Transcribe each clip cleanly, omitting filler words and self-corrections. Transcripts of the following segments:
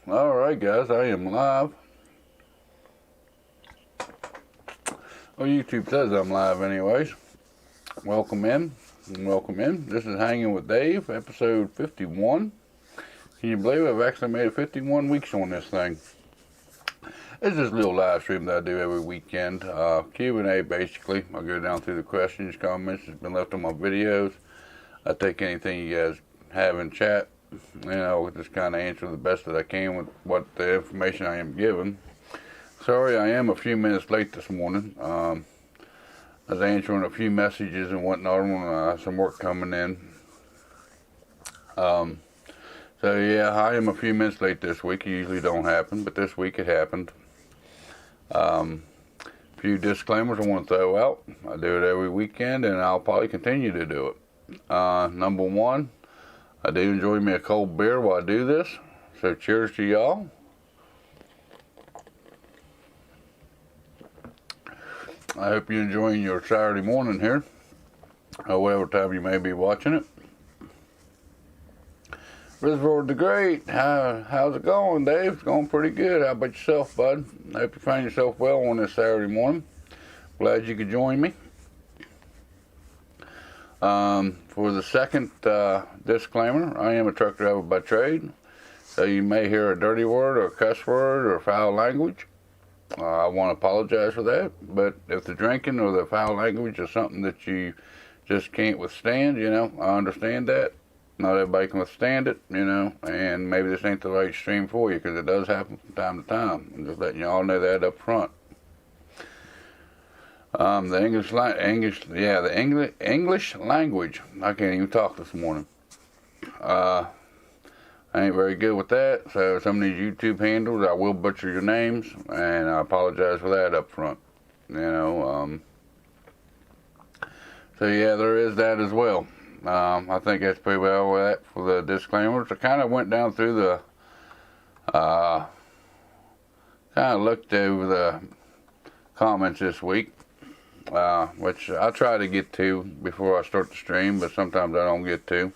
Alright guys, I am live. Well, YouTube says I'm live anyways. Welcome in. Welcome in. This is Hanging with Dave, episode 51. Can you believe I've actually made it 51 weeks on this thing? It's this little live stream that I do every weekend. Q&A basically. I'll go down through the questions, comments that's been left on my videos. I take anything you guys have in chat. Just kind of answer the best that I can with what the information I am given. Sorry, I am a few minutes late this morning. I was answering a few messages and whatnot on some work coming in. So yeah, I am a few minutes late this week. It usually don't happen, but this week it happened. A few disclaimers I want to throw out. I do it every weekend, and I'll probably continue to do it. Number one, I do enjoy me a cold beer while I do this, so cheers to y'all. I hope you're enjoying your Saturday morning here, or whatever time you may be watching it. Reservoir the Great, how's it going, Dave? It's going pretty good. How about yourself, bud? I hope you find yourself well on this Saturday morning. Glad you could join me. For the second disclaimer, I am a truck driver by trade, so you may hear a dirty word or a cuss word or foul language. I want to apologize for that, but if the drinking or the foul language is something that you just can't withstand, I understand that. Not everybody can withstand it, and maybe this ain't the right stream for you, because it does happen from time to time. I'm just letting you all know that up front. The English language. I can't even talk this morning. I ain't very good with that, so some of these YouTube handles, I will butcher your names, and I apologize for that up front. So yeah, there is that as well. I think that's pretty well that for the disclaimers. I kind of went down through the, kind of looked over the comments this week. Which I try to get to before I start the stream, but sometimes I don't get to.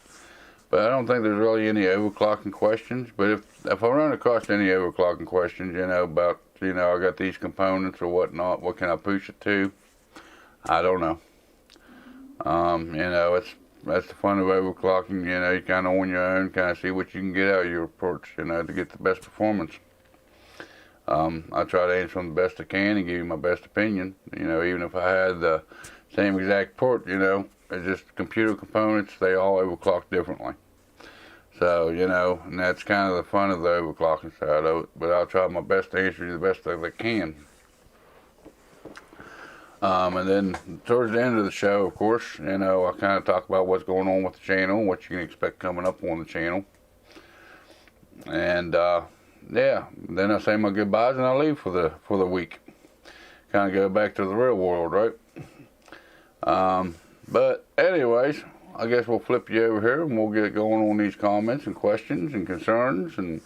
But I don't think there's really any overclocking questions. But if I run across any overclocking questions, about, I got these components or whatnot, what can I push it to? I don't know. That's the fun of overclocking, you kind of on your own, kind of see what you can get out of your reports, to get the best performance. I try to answer them the best I can and give you my best opinion. Even if I had the same exact port, it's just computer components, they all overclock differently. So, and that's kind of the fun of the overclocking side of it. But I'll try my best to answer you the best that I can. And then towards the end of the show, of course, I kind of talk about what's going on with the channel, what you can expect coming up on the channel. And, yeah, then I say my goodbyes and I leave for the week. Kind of go back to the real world, right? But anyways, I guess we'll flip you over here and we'll get going on these comments and questions and concerns and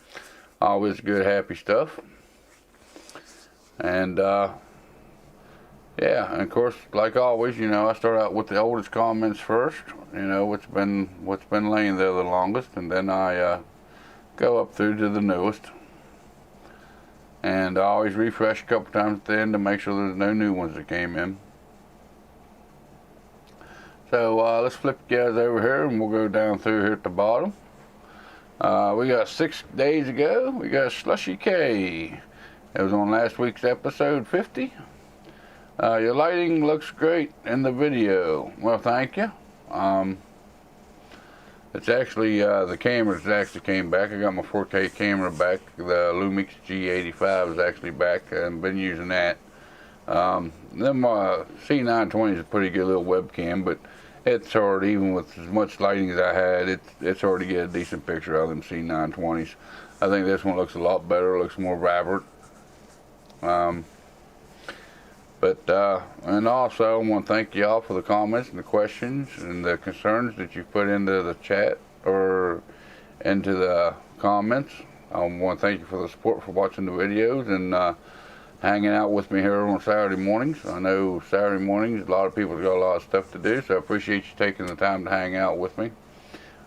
all this good happy stuff. And yeah, and of course, like always, I start out with the oldest comments first. What's been laying there the longest, and then I go up through to the newest. And I always refresh a couple times at the end to make sure there's no new ones that came in. So let's flip you guys over here and we'll go down through here at the bottom. We got 6 days ago, we got Slushy K. It was on last week's episode 50. Your lighting looks great in the video. Well, thank you. It's actually, the cameras actually came back. I got my 4K camera back. The Lumix G85 is actually back. I've been using that. Then my C920 is a pretty good little webcam, but it's hard, even with as much lighting as I had, it's hard to get a decent picture of them C920s. I think this one looks a lot better, looks more vibrant. And also I want to thank y'all for the comments and the questions and the concerns that you put into the chat or into the comments. I want to thank you for the support for watching the videos and hanging out with me here on Saturday mornings. I know Saturday mornings, a lot of people have got a lot of stuff to do, so I appreciate you taking the time to hang out with me.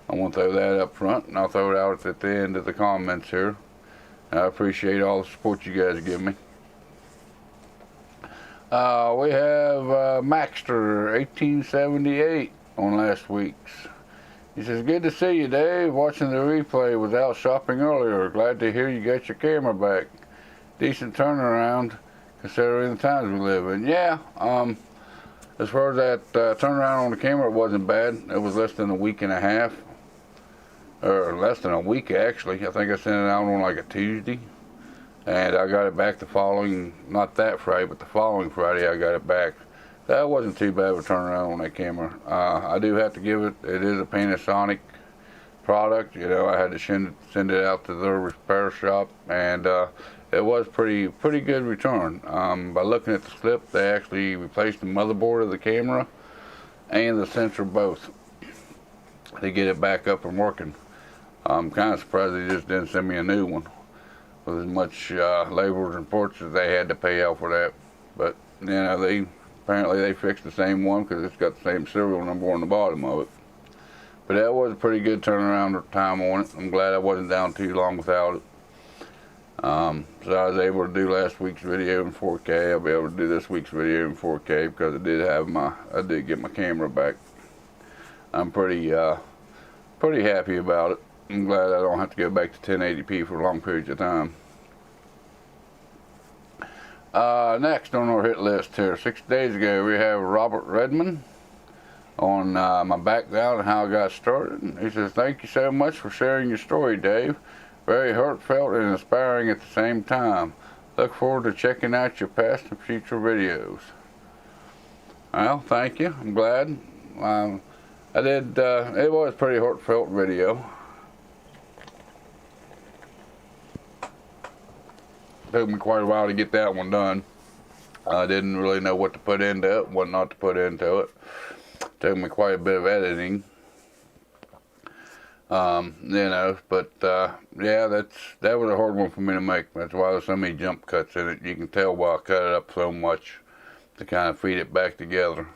I want to throw that up front, and I'll throw it out at the end of the comments here. I appreciate all the support you guys give me. We have Maxter 1878 on last week's. He says, good to see you, Dave. Watching the replay, was out shopping earlier. Glad to hear you got your camera back. Decent turnaround considering the times we live in. Yeah, as far as that turnaround on the camera, it wasn't bad. It was less than a week and a half, or less than a week actually. I think I sent it out on like a Tuesday, and I got it back the following, not that Friday, but the following Friday I got it back. That wasn't too bad of a turnaround on that camera. I do have to give it, it is a Panasonic product. You know, I had to send it out to their repair shop, and it was pretty good return. By looking at the slip, they actually replaced the motherboard of the camera and the sensor both to get it back up and working. I'm kind of surprised they just didn't send me a new one with as much labor and parts as they had to pay out for that. But you know, apparently they fixed the same one because it's got the same serial number on the bottom of it. But that was a pretty good turnaround time on it. I'm glad I wasn't down too long without it. So I was able to do last week's video in 4K. I'll be able to do this week's video in 4K because I did get my camera back. I'm pretty happy about it. I'm glad I don't have to go back to 1080p for long periods of time. Next on our hit list here, 6 days ago, we have Robert Redmond on my background and how I got started. He says, thank you so much for sharing your story, Dave. Very heartfelt and inspiring at the same time. Look forward to checking out your past and future videos. Well, thank you. I'm glad. It was a pretty heartfelt video. Took me quite a while to get that one done. I didn't really know what to put into it, what not to put into it. Took me quite a bit of editing. You know, but yeah, that was a hard one for me to make. That's why there's so many jump cuts in it. You can tell why I cut it up so much to kind of feed it back together.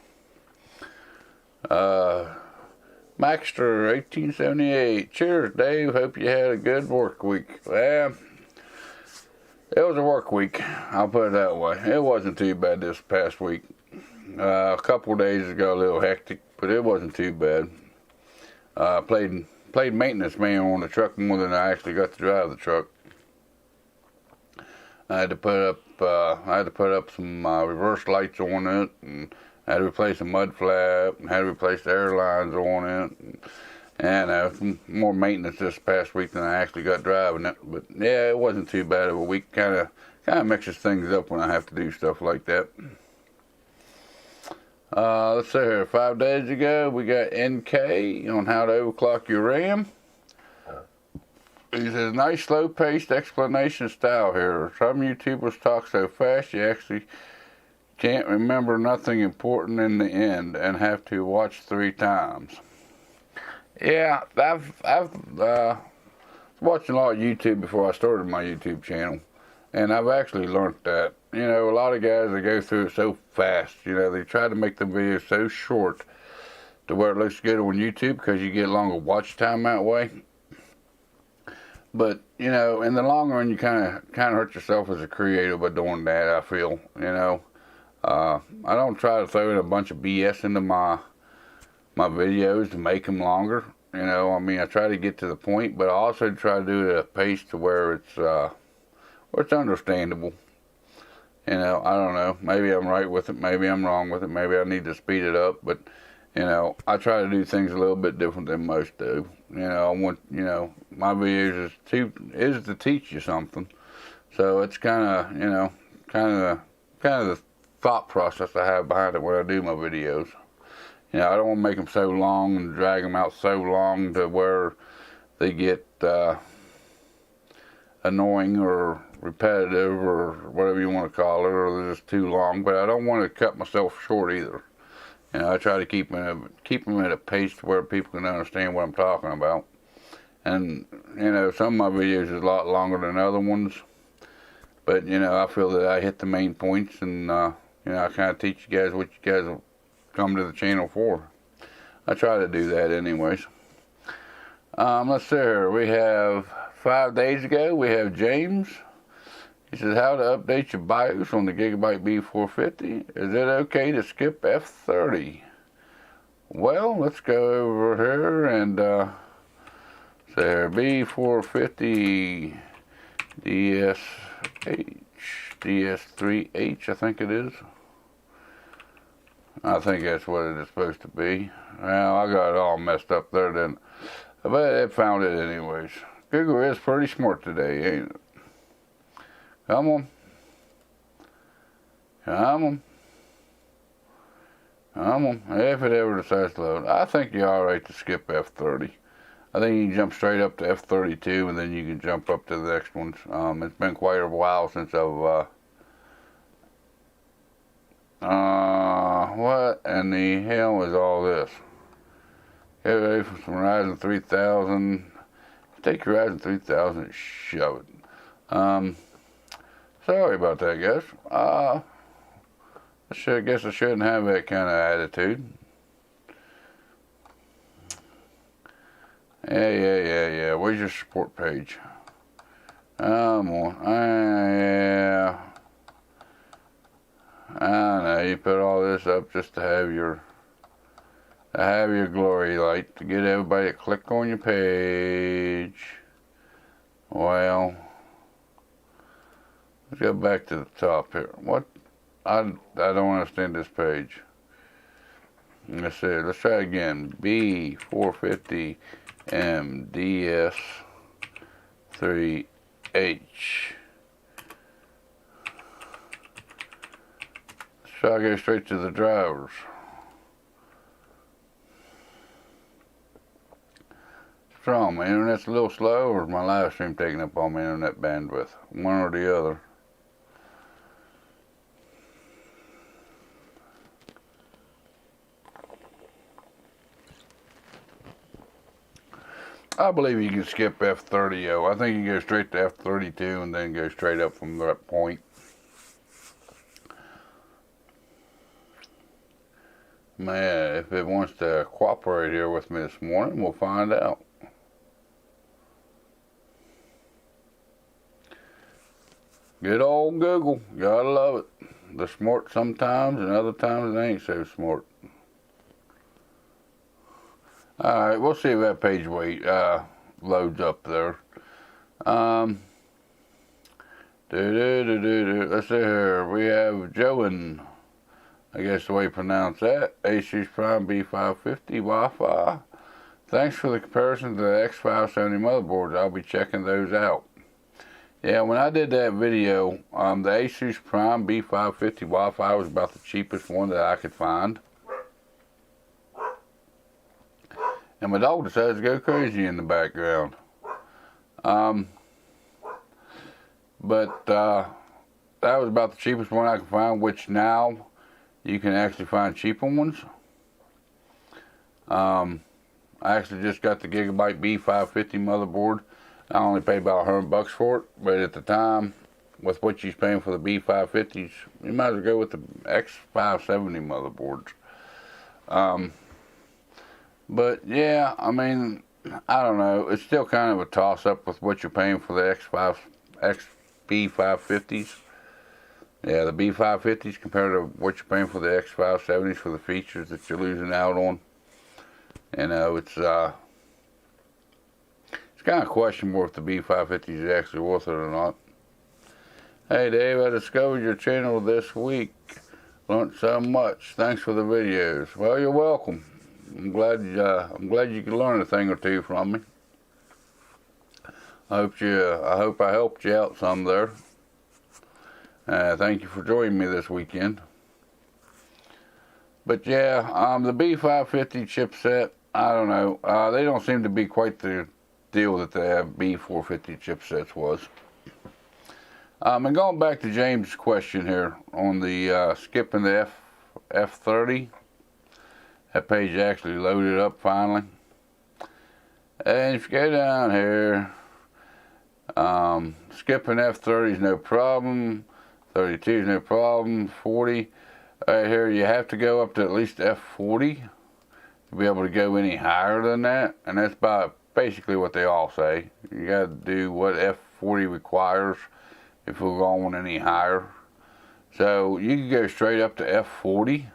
Maxter 1878. Cheers, Dave. Hope you had a good work week. Well, it was a work week, I'll put it that way. It wasn't too bad this past week. A couple of days ago, a little hectic, but it wasn't too bad. Played maintenance man on the truck more than I actually got to drive the truck. I had to put up some reverse lights on it, and I had to replace a mud flap, and had to replace the air lines on it, and some more maintenance this past week than I actually got driving it. But yeah, it wasn't too bad of a week. Kind of mixes things up when I have to do stuff like that. Let's see here. 5 days ago, we got NK on how to overclock your RAM. He says, nice slow-paced explanation style here. Some YouTubers talk so fast you actually can't remember nothing important in the end and have to watch 3 times. Yeah, I've watched a lot of YouTube before I started my YouTube channel, and I've actually learned that. You know, a lot of guys, they go through it so fast. You know, they try to make the videos so short to where it looks good on YouTube because you get longer watch time that way. But, you know, in the long run, you kind of hurt yourself as a creator by doing that, I feel. You know, I don't try to throw in a bunch of BS into my videos to make them longer. You know, I mean, I try to get to the point, but I also try to do it at a pace to where it's understandable. You know, I don't know. Maybe I'm right with it. Maybe I'm wrong with it. Maybe I need to speed it up. But, you know, I try to do things a little bit different than most do. You know, I want, you know, my videos is to teach you something. So it's kind of, you know, kind of the thought process I have behind it when I do my videos. You know, I don't want to make them so long and drag them out so long to where they get annoying or repetitive or whatever you want to call it, or they're just too long. But I don't want to cut myself short either. You know, I try to keep them at a pace to where people can understand what I'm talking about. And, you know, some of my videos is a lot longer than other ones. But, you know, I feel that I hit the main points, and, you know, I kind of teach you guys what you guys will come to the channel for. I try to do that anyways. Let's see here. We have 5 days ago, we have James. He says, how to update your BIOS on the Gigabyte B450. Is it okay to skip F30? Well, let's go over here and say B450 DS3H, I think it is. I think that's what it is supposed to be. Well, I got it all messed up there then. But it found it anyways. Google is pretty smart today, ain't it? Come on. Come on. Come on. If it ever decides to load. I think you're alright to skip F30. I think you can jump straight up to F32 and then you can jump up to the next ones. It's been quite a while since I've what in the hell is all this? Get ready for some Ryzen 3000. Take your Ryzen 3000 and shove it. Sorry about that, guys. I guess I shouldn't have that kind of attitude. Yeah. Where's your support page? Come on. Yeah. I know, you put all this up just to have your glory light, to get everybody to click on your page. Well, let's go back to the top here. What? I don't understand this page. Let's see. Let's try again. B450 MDS3H. So I go straight to the drivers. What's wrong? My internet's a little slow, or is my live stream taking up all my internet bandwidth? One or the other. I believe you can skip F30. I think you go straight to F32 and then go straight up from that point. Man, if it wants to cooperate here with me this morning, we'll find out. Good old Google. Gotta love it. They're smart sometimes, and other times they ain't so smart. Alright, we'll see if that page loads up there. Let's see here. We have Joan. I guess the way you pronounce that. Asus Prime B550 Wi-Fi. Thanks for the comparison to the X570 motherboards. I'll be checking those out. Yeah, when I did that video, the Asus Prime B550 Wi-Fi was about the cheapest one that I could find. And my dog decides to go crazy in the background. But that was about the cheapest one I could find, which now you can actually find cheaper ones. I actually just got the Gigabyte B550 motherboard. I only paid about $100 for it, but at the time, with what you're paying for the B550s, you might as well go with the X570 motherboards. But yeah, I mean, I don't know. It's still kind of a toss-up with what you're paying for the B550s. Yeah, the B550s compared to what you're paying for the X570s for the features that you're losing out on. You know, it's kind of questionable if the B550 is actually worth it or not. Hey Dave, I discovered your channel this week. Learned so much. Thanks for the videos. Well, you're welcome. I'm glad you could learn a thing or two from me. I hope I helped you out some there. Thank you for joining me this weekend. But yeah, the B550 chipset, I don't know. They don't seem to be quite the deal that the B450 chipsets was. And going back to James' question here on the skipping the F30. That page actually loaded up finally. And if you go down here, skipping F30 is no problem. 32 is no problem. 40. Right here, you have to go up to at least F40 to be able to go any higher than that. And that's by basically what they all say. You got to do what F40 requires if we're going any higher. So you can go straight up to F40,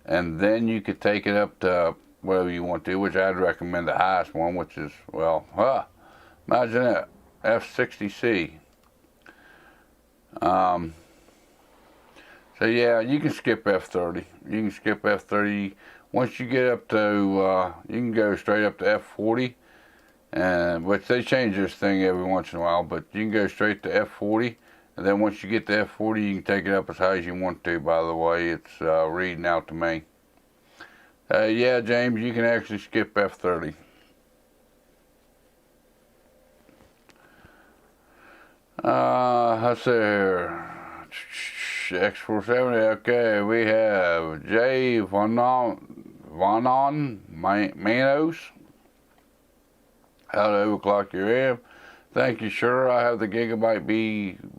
and then you could take it up to whatever you want to, which I'd recommend the highest one, which is, well, imagine that, F60C. So yeah, you can skip F30. You can skip F30. Once you get up to, you can go straight up to F40, which they change this thing every once in a while, but you can go straight to F40, and then once you get to F40, you can take it up as high as you want to, by the way. It's reading out to me. Yeah, James, you can actually skip F30. Let's see here. X470, okay, we have Jay Vanon Manos. How to overclock your RAM. Thank you, sure. I have the Gigabyte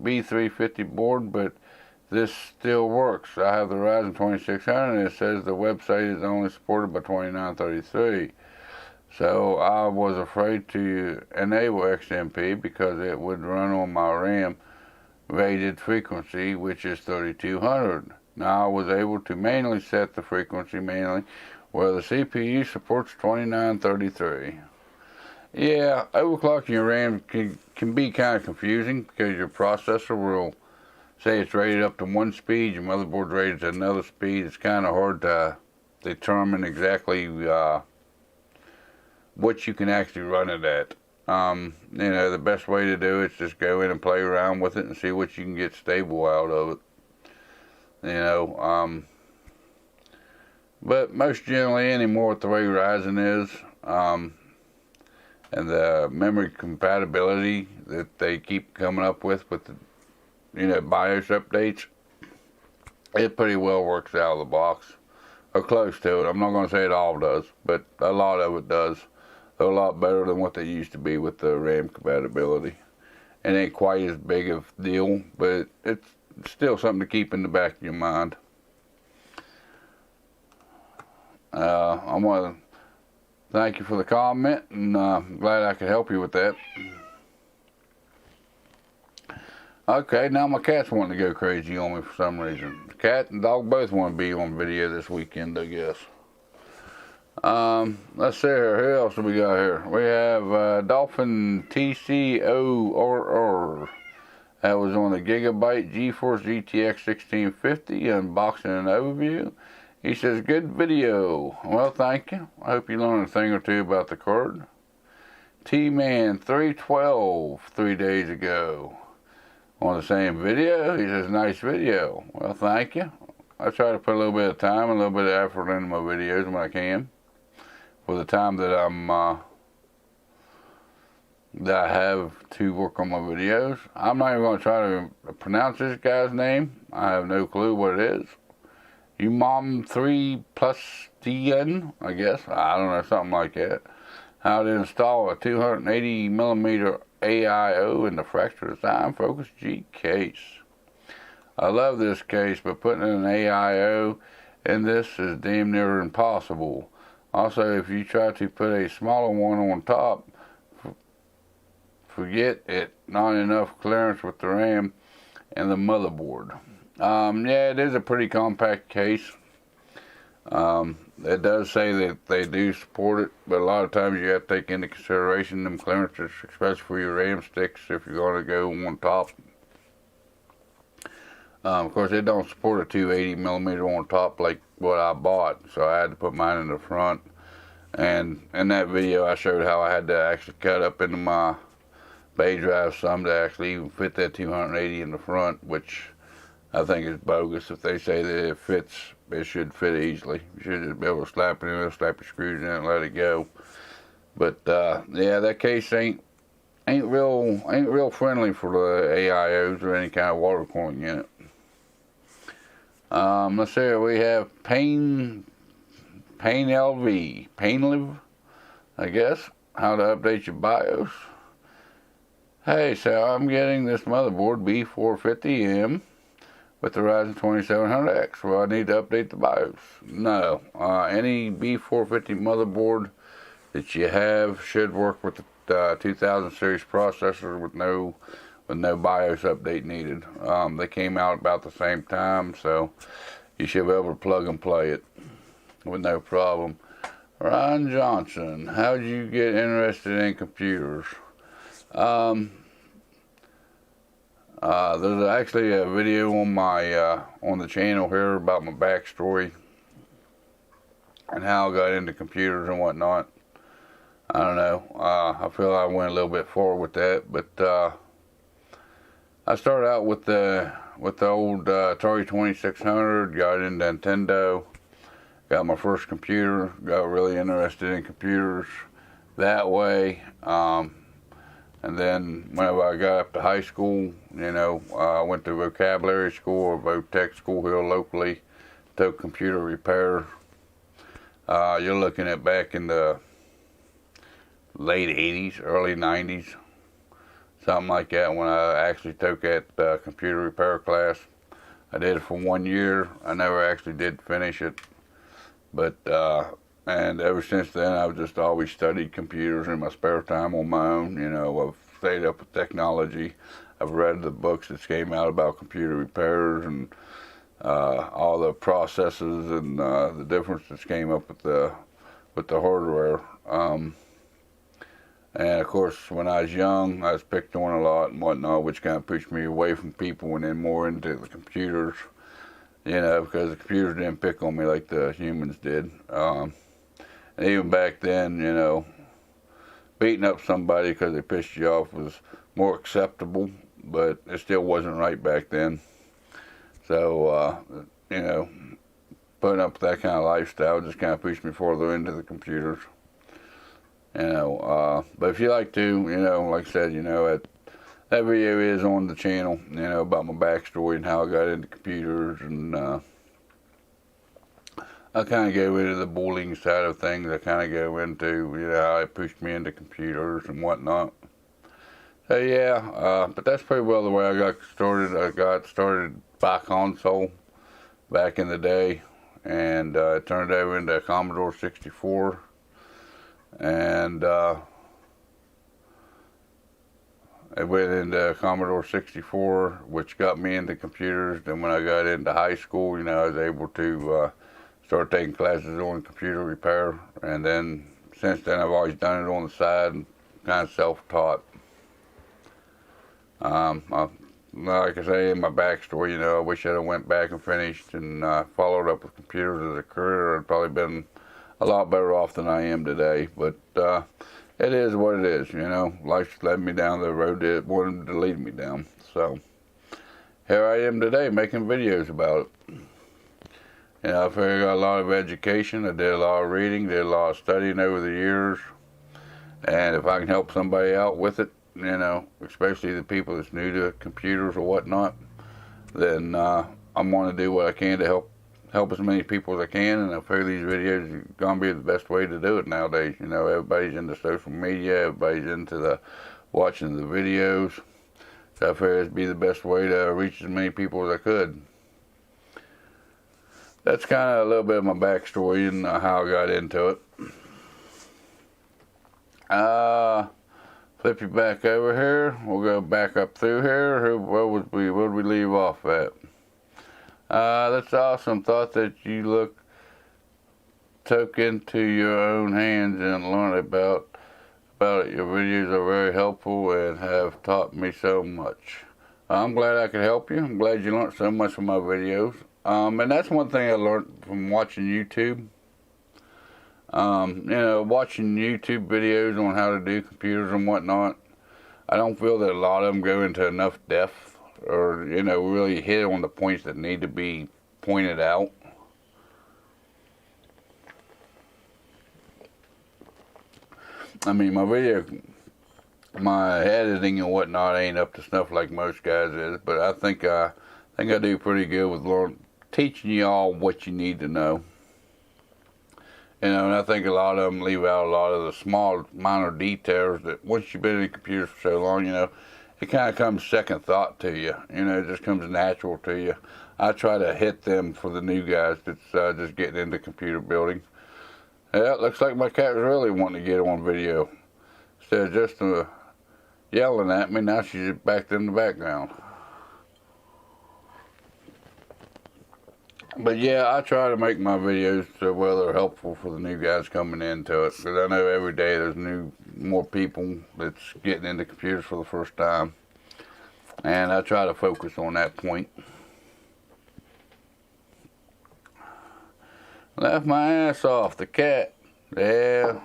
B350 board, but this still works. I have the Ryzen 2600, and it says the website is only supported by 2933. So I was afraid to enable XMP because it would run on my RAM rated frequency, which is 3200. Now I was able to manually set the frequency where the CPU supports 2933. Yeah, overclocking your RAM can be kind of confusing because your processor will say it's rated up to one speed, your motherboard rated at another speed. It's kind of hard to determine exactly what you can actually run it at. You know, the best way to do it is just go in and play around with it and see what you can get stable out of it. You know, but most generally anymore with the way Ryzen is, and the memory compatibility that they keep coming up with the, you know, BIOS updates, it pretty well works out of the box, or close to it. I'm not going to say it all does, but a lot of it does. A lot better than what they used to be with the RAM compatibility. It ain't quite as big of a deal, but it's still something to keep in the back of your mind. I want to thank you for the comment, and I'm glad I could help you with that. Okay, now my cat's wanting to go crazy on me for some reason. The cat and dog both want to be on video this weekend, I guess. Let's see here. Who else do we got here? We have Dolphin TCORR. That was on the Gigabyte GeForce GTX 1650 unboxing and overview. He says, good video. Well, thank you. I hope you learned a thing or two about the card. T-Man 312 3 days ago on the same video. He says, nice video. Well, thank you. I try to put a little bit of time and a little bit of effort into my videos when I can. For the time that I have to work on my videos. I'm not even going to try to pronounce this guy's name. I have no clue what it is. UMOM3+DN, I guess. I don't know, something like that. How to install a 280mm AIO in the Fracture Design Focus G case. I love this case, but putting an AIO in this is damn near impossible. Also, if you try to put a smaller one on top, forget it. Not enough clearance with the RAM and the motherboard. Yeah, it is a pretty compact case. It does say that they do support it, but a lot of times you have to take into consideration them clearances, especially for your RAM sticks if you're going to go on top. Of course, it don't support a 280mm on top like what I bought, so I had to put mine in the front. And in that video, I showed how I had to actually cut up into my bay drive some to actually even fit that 280 in the front, which I think is bogus. If they say that it fits, it should fit easily. You should just be able to slap it in there, slap your screws in it, and let it go. But yeah, that case ain't real friendly for the AIOs or any kind of water cooling in it. Let's see here, we have Painlive, I guess, how to update your BIOS. Hey, so I'm getting this motherboard B450M with the Ryzen 2700X. Well, I need to update the BIOS. No, any B450 motherboard that you have should work with the 2000 series processor with no BIOS update needed. They came out about the same time, so you should be able to plug and play it with no problem. Ryan Johnson, how did you get interested in computers? There's actually a video on my on the channel here about my backstory and how I got into computers and whatnot. I don't know. I feel I went a little bit forward with that, but I started out with the old Atari 2600. Got into Nintendo. Got my first computer. Got really interested in computers that way. And then whenever I got up to high school, you know, I went to vocabulary school or VoTech school here locally, took computer repair. You're looking at back in the late 80s, early 90s, something like that, when I actually took that computer repair class. I did it for 1 year. I never actually did finish it, but and ever since then, I've just always studied computers in my spare time on my own. You know, I've stayed up with technology. I've read the books that came out about computer repairs and all the processes and the differences came up with the hardware. And of course, when I was young, I was picked on a lot and whatnot, which kind of pushed me away from people and then more into the computers. You know, because the computers didn't pick on me like the humans did. And even back then, you know, beating up somebody because they pissed you off was more acceptable, but it still wasn't right back then. So, you know, putting up with that kind of lifestyle just kind of pushed me further into the computers. You know, but if you like to, you know, like I said, you know, that video is on the channel, you know, about my backstory and how I got into computers, and I kind of go into the bullying side of things. I kind of go into, you know, how it pushed me into computers and whatnot. So yeah, but that's pretty well the way I got started. I got started by console back in the day, and it turned over into a Commodore 64, and I went into Commodore 64, which got me into computers. Then when I got into high school, you know, I was able to start taking classes on computer repair. And then since then, I've always done it on the side, and kind of self-taught. Like I say in my backstory, you know, I wish I'd have went back and finished and followed up with computers as a career. I'd probably been a lot better off than I am today. But it is what it is, you know. Life's led me down the road that it wanted to lead me down. So here I am today making videos about it. You know, I figured I got a lot of education. I did a lot of reading, did a lot of studying over the years. And if I can help somebody out with it, you know, especially the people that's new to computers or whatnot, then I'm going to do what I can to help as many people as I can. And I figure these videos are going to be the best way to do it nowadays. You know, everybody's into social media, everybody's into watching the videos. So I figured it'd be the best way to reach as many people as I could. That's kind of a little bit of my backstory and how I got into it. Flip you back over here. We'll go back up through here. Where did we leave off at? That's awesome. Thought that you took into your own hands and learned about it. Your videos are very helpful and have taught me so much. I'm glad I could help you. I'm glad you learned so much from my videos. And that's one thing I learned from watching YouTube. You know, watching YouTube videos on how to do computers and whatnot, I don't feel that a lot of them go into enough depth or, you know, really hit on the points that need to be pointed out. I mean, my editing and whatnot ain't up to snuff like most guys is, but I think I do pretty good with teaching you all what you need to know. You know, and I think a lot of them leave out a lot of the small, minor details that once you've been in computers for so long, you know, it kind of comes second thought to you. You know, it just comes natural to you. I try to hit them for the new guys that's just getting into computer building. Yeah, it looks like my cat was really wanting to get on video. Instead of just yelling at me, now she's just back in the background. But yeah, I try to make my videos so well they're helpful for the new guys coming into it. Because I know every day there's more people that's getting into computers for the first time. And I try to focus on that point. Left my ass off. The cat, yeah,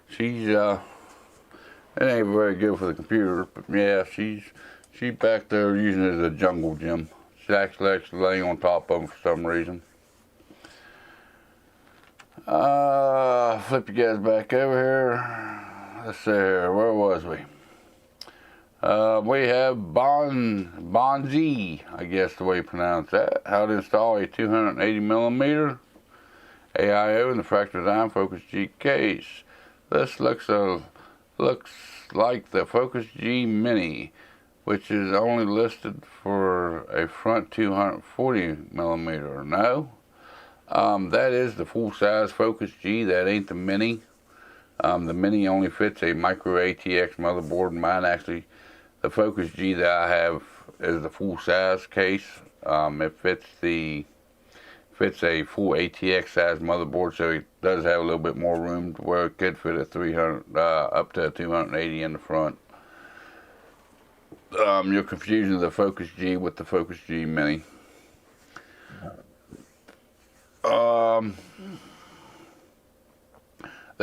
she's it ain't very good for the computer, but yeah, she's back there using it as a jungle gym. She actually laying on top of him for some reason. Flip you guys back over here. Let's see here. Where was we? We have Bonzi, I guess the way you pronounce that. How to install a 280mm AIO in the Fractal Design Focus G case. This looks like the Focus G Mini, which is only listed for a front 240mm. No, that is the full-size Focus G. That ain't the Mini. The Mini only fits a micro ATX motherboard. Mine actually, the Focus G that I have is the full-size case. It fits a full ATX size motherboard, so it does have a little bit more room to where it could fit a 300 up to a 280 in the front. You're confusing the Focus G with the Focus G Mini. They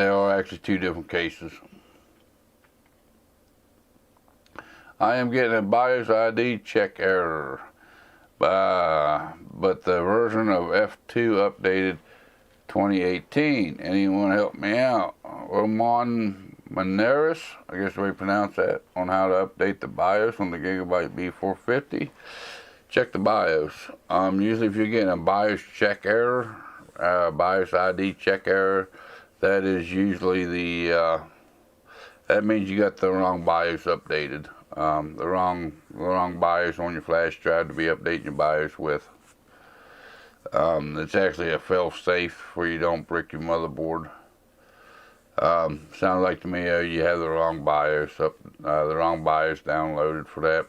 are actually two different cases. I am getting a BIOS ID check error. But the version of F2 updated 2018. Anyone help me out? Roman Maneris, I guess the way you pronounce that, on how to update the BIOS on the Gigabyte B450. Check the BIOS. Usually if you're getting a BIOS check error, BIOS ID check error, that is usually that means you got the wrong BIOS updated. The wrong BIOS on your flash drive to be updating your BIOS with. It's actually a fail-safe where you don't brick your motherboard. Sounds like to me you have the wrong BIOS downloaded for that.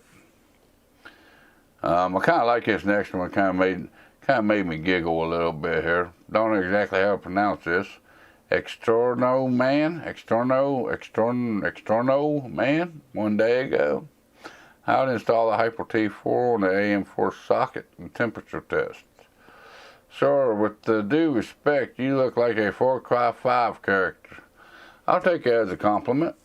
I kind of like this next one. Kind of made me giggle a little bit here. Don't know exactly how to pronounce this. Extorno Man, one day ago. How to install the Hyper T4 on the AM4 socket and temperature test. Sir, with due respect, you look like a Far Cry 5 character. I'll take it as a compliment.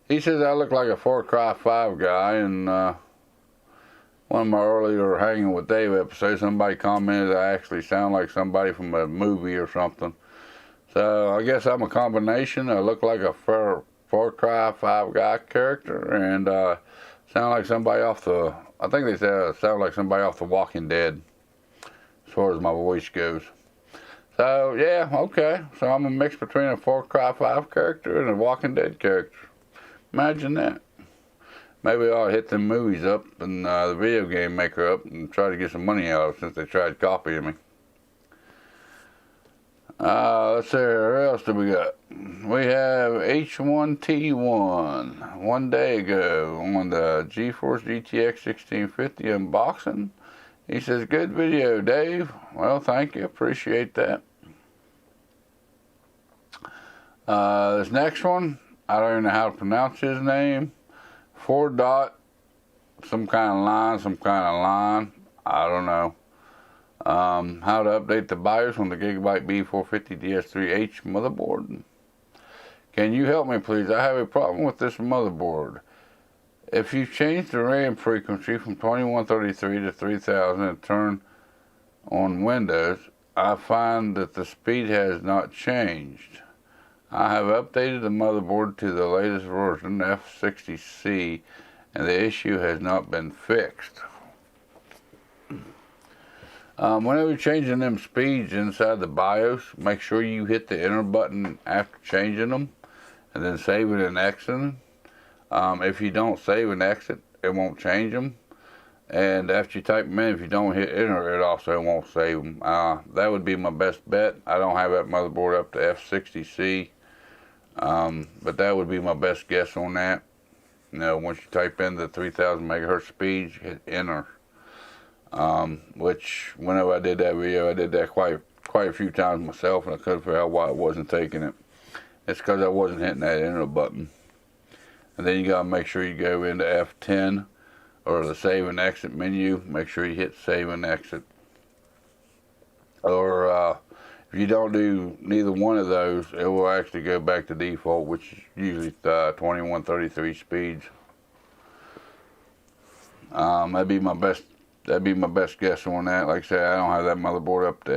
He says I look like a Far Cry 5 guy, and one of my earlier Hanging with Dave episodes, somebody commented I actually sound like somebody from a movie or something. So I guess I'm a combination. I look like a Far Cry 5 guy character, and sound like somebody off the, I think they said I sound like somebody off The Walking Dead, as far as my voice goes. So yeah, okay. So I'm a mix between a Far Cry 5 character and a Walking Dead character. Imagine that. Maybe I'll hit them movies up and the video game maker up and try to get some money out of it since they tried copying me. Let's see, what else do we got? We have H1T1, one day ago on the GeForce GTX 1650 unboxing. He says, good video, Dave. Well, thank you, appreciate that. This next one, I don't even know how to pronounce his name. 4 dot, some kind of line, I don't know. How to update the BIOS on the Gigabyte B450 DS3H motherboard. Can you help me, please? I have a problem with this motherboard. If you change the RAM frequency from 2133 to 3000 and turn on Windows, I find that the speed has not changed. I have updated the motherboard to the latest version, F60C, and the issue has not been fixed. Whenever you're changing them speeds inside the BIOS, make sure you hit the enter button after changing them, and then save it and exit. If you don't save and exit, it won't change them. And after you type them in, if you don't hit enter, it also won't save them. That would be my best bet. I don't have that motherboard up to F60C, but that would be my best guess on that. You know, once you type in the 3000 megahertz speeds, you hit enter. Which, whenever I did that video, I did that quite a few times myself, and I couldn't figure out why it wasn't taking it. It's because I wasn't hitting that enter button. And then you gotta make sure you go into F10 or the save and exit menu. Make sure you hit save and exit. Or if you don't do neither one of those, it will actually go back to default, which is usually 2133 speeds. That'd be my best guess on that. Like I said, I don't have that motherboard up to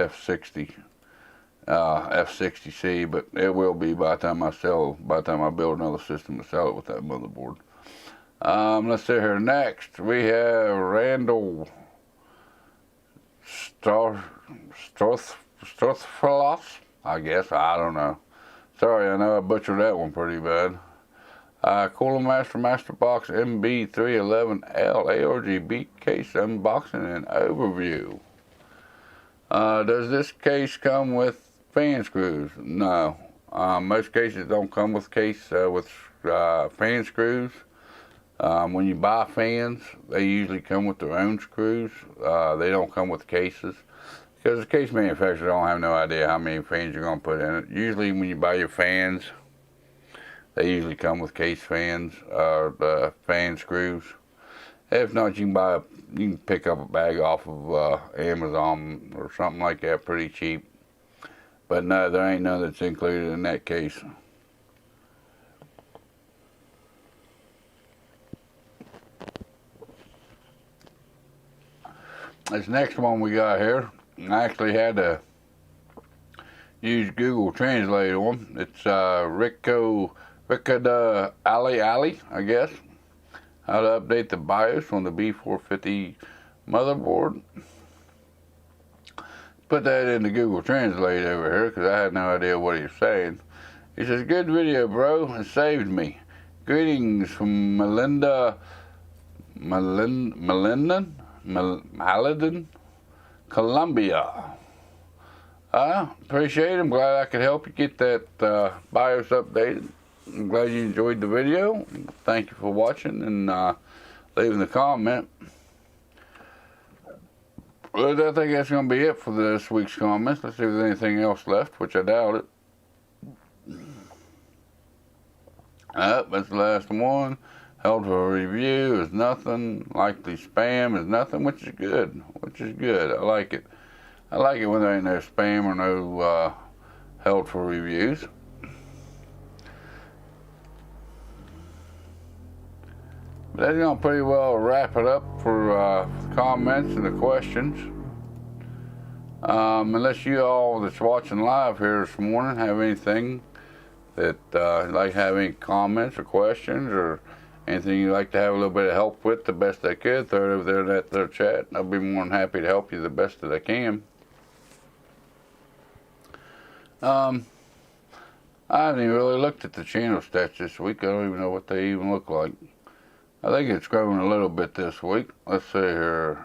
F60C, but it will be by the time I build another system to sell it with that motherboard. Let's see here. Next, we have Randall Strothfalos, I guess. I don't know. Sorry, I know I butchered that one pretty bad. Cooler Master Box MB311L ARGB case unboxing and overview. Does this case come with fan screws? No. Most cases don't come with fan screws. When you buy fans, they usually come with their own screws. They don't come with cases, because the case manufacturer don't have no idea how many fans you're going to put in it. Usually when you buy your fans, they usually come with case fans, the fan screws. If not, you can pick up a bag off of Amazon or something like that pretty cheap. But no, there ain't none that's included in that case. This next one we got here, I actually had to use Google Translate on. It's Rickada Ali, I guess. How to update the BIOS on the B450 motherboard. Put that into Google Translate over here, because I had no idea what he was saying. He says, "Good video, bro. It saved me. Greetings from Maladin, Colombia." Appreciate it. I'm glad I could help you get that BIOS updated. I'm glad you enjoyed the video. Thank you for watching and leaving a comment. Well, I think that's going to be it for this week's comments. Let's see if there's anything else left, which I doubt it. That's the last one. Held for review is nothing. Likely spam is nothing, which is good. I like it. I like it when there ain't no spam or no held for reviews. But that's going to pretty well wrap it up for comments and the questions. Unless you all that's watching live here this morning have anything that like have any comments or questions or anything you'd like to have a little bit of help with the best I could, throw it over there in that their chat. I'll be more than happy to help you the best that I can. I haven't even really looked at the channel stats this week. I don't even know what they even look like. I think it's growing a little bit this week. Let's see here.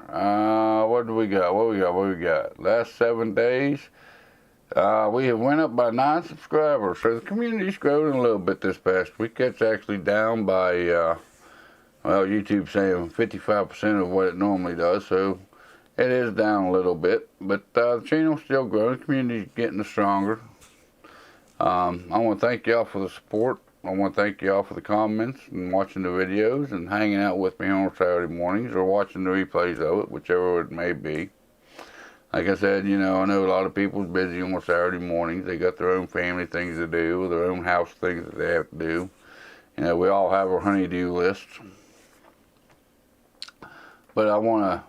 What do we got? What we got? Last 7 days, we have went up by 9 subscribers. So the community's growing a little bit this past week. It's actually down by, well, YouTube's saying 55% of what it normally does. So it is down a little bit. But the channel's still growing. The community's getting stronger. I want to thank y'all for the support. I want to thank y'all for the comments and watching the videos and hanging out with me on Saturday mornings or watching the replays of it, whichever it may be. Like I said, you know, I know a lot of people's busy on Saturday mornings. They got their own family things to do, their own house things that they have to do. You know, we all have our honey-do lists. But I want to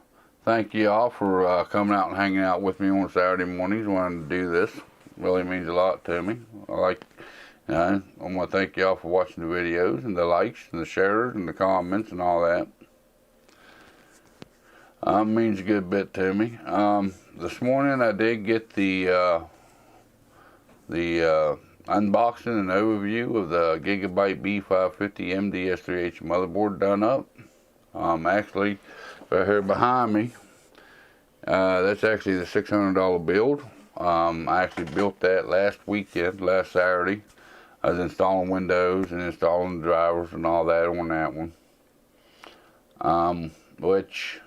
thank y'all for coming out and hanging out with me on Saturday mornings wanting to do this. It really means a lot to me. I want to thank y'all for watching the videos and the likes and the shares and the comments and all that. Means a good bit to me. This morning I did get the unboxing and overview of the Gigabyte B550 MDS3H motherboard done up. Actually, right here behind me, that's actually the $600 build. I actually built that last Saturday. I was installing windows and installing drivers and all that on that one. Which,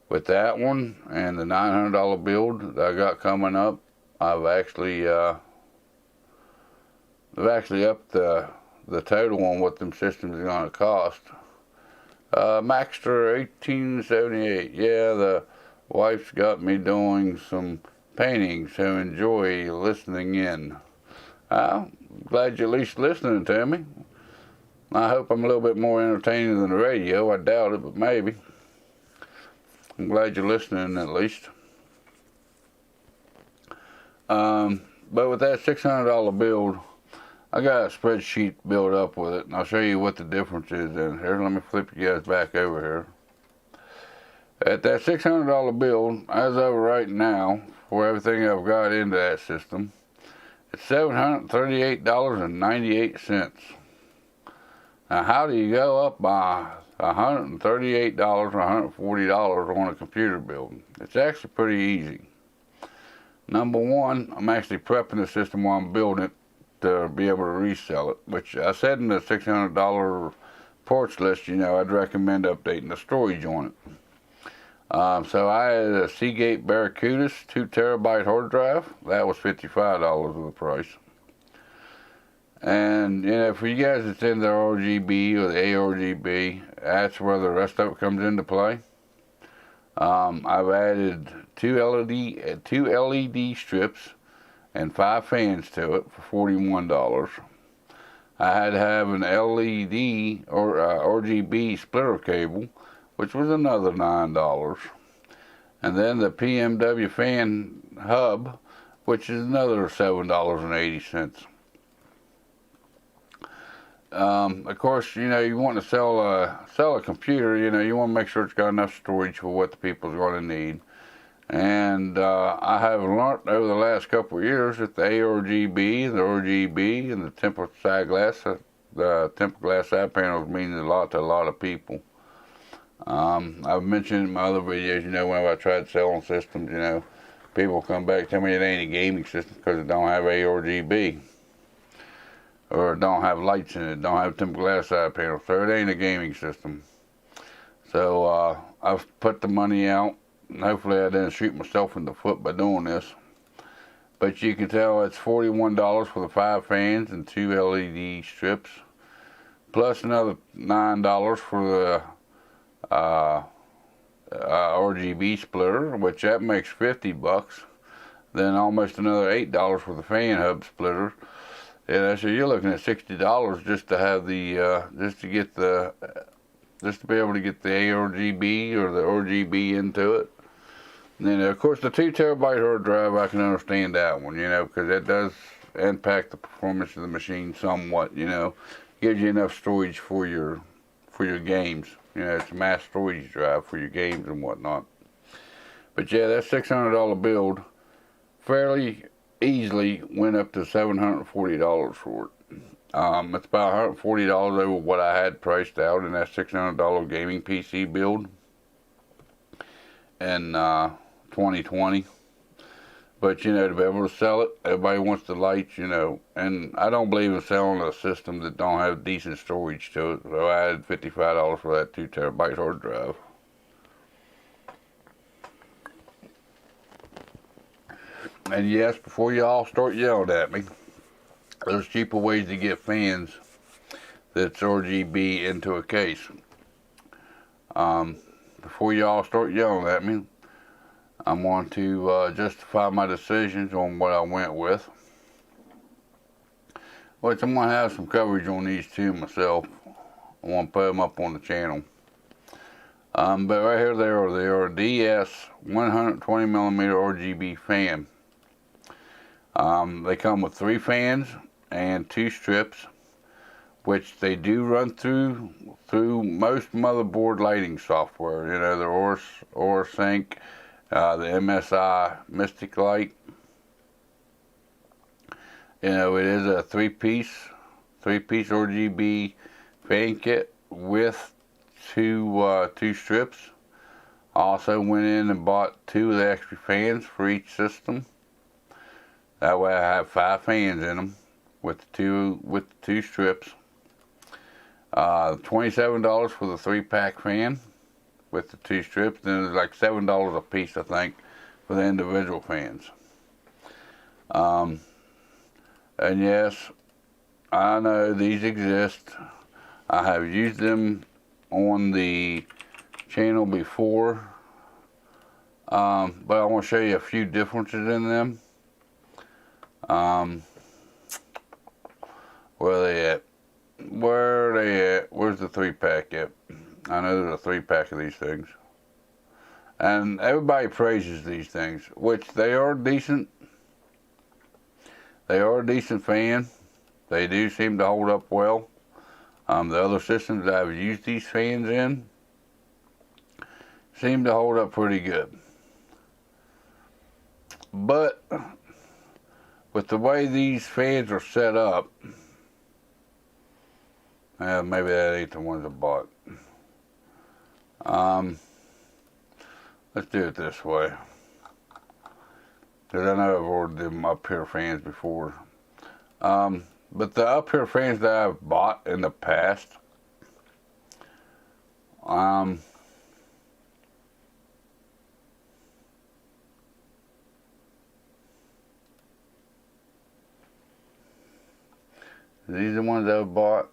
with that one and the $900 build that I got coming up, I've actually upped the total on what them systems are going to cost. Maxter 1878. Yeah, the wife's got me doing some painting, so enjoy listening in. I'm glad you're at least listening to me. I hope I'm a little bit more entertaining than the radio. I doubt it, but maybe. I'm glad you're listening at least. But with that $600 build, I got a spreadsheet built up with it, and I'll show you what the difference is in here. Let me flip you guys back over here. At that $600 build, as of right now, for everything I've got into that system, it's $738.98. Now, how do you go up by $138 or $140 on a computer build? It's actually pretty easy. Number one, I'm actually prepping the system while I'm building it to be able to resell it, which I said in the $600 parts list, I'd recommend updating the storage on it. So I had a Seagate Barracuda 2 terabyte hard drive. That was $55 of the price. And, for you guys that's in the RGB or the ARGB, that's where the rest of it comes into play. I've added two LED strips and 5 fans to it for $41. I had to have an LED or RGB splitter cable, which was another $9. And then the PMW fan hub, which is another $7.80. Of course, you want to sell a computer, you want to make sure it's got enough storage for what the people are going to need. And I have learned over the last couple of years that the ARGB, the RGB, and the tempered side glass side panels mean a lot to a lot of people. I've mentioned in my other videos, whenever I tried selling systems, people come back and tell me it ain't a gaming system because it don't have ARGB. Or it don't have lights in it, don't have tempered glass side panels, so it ain't a gaming system. So I've put the money out, and hopefully I didn't shoot myself in the foot by doing this. But you can tell it's $41 for the 5 fans and 2 LED strips, plus another $9 for the RGB splitter, which that makes $50. Then almost another $8 for the fan hub splitter. Yeah, so you're looking at $60 just to have the just to be able to get the ARGB or the RGB into it. And then of course the 2 terabyte hard drive, I can understand that one, because it does impact the performance of the machine somewhat. Gives you enough storage for your games. It's a mass storage drive for your games and whatnot. But yeah, that $600 build fairly easily went up to $740 for it. It's about $140 over what I had priced out in that $600 gaming PC build in 2020. But to be able to sell it, everybody wants the lights, and I don't believe in selling a system that don't have decent storage to it. So I added $55 for that 2 terabyte hard drive. And yes, before y'all start yelling at me, there's cheaper ways to get fans that's RGB into a case. Before y'all start yelling at me, I'm going to justify my decisions on what I went with. Which I'm going to have some coverage on these two myself. I want to put them up on the channel. But right here they are DS 120mm RGB fan. They come with 3 fans and 2 strips, which they do run through most motherboard lighting software. The OrSync, the MSI Mystic Light. It is a 3-piece RGB fan kit with two strips. I also went in and bought 2 of the extra fans for each system. That way I have 5 fans in them with the two strips. $27 for the 3-pack fan with the 2 strips. Then it's like $7 a piece, I think, for the individual fans. And yes, I know these exist. I have used them on the channel before, but I want to show you a few differences in them. Where are they at? Where are they at? Where's the 3-pack at? I know there's a 3-pack of these things. And everybody praises these things, which they are decent. They are a decent fan. They do seem to hold up well. The other systems that I've used these fans in seem to hold up pretty good. But with the way these fans are set up, maybe that ain't the ones I bought. Let's do it this way, because I know I've ordered them up here fans before. But the up here fans that I've bought in the past, these are the ones I've bought.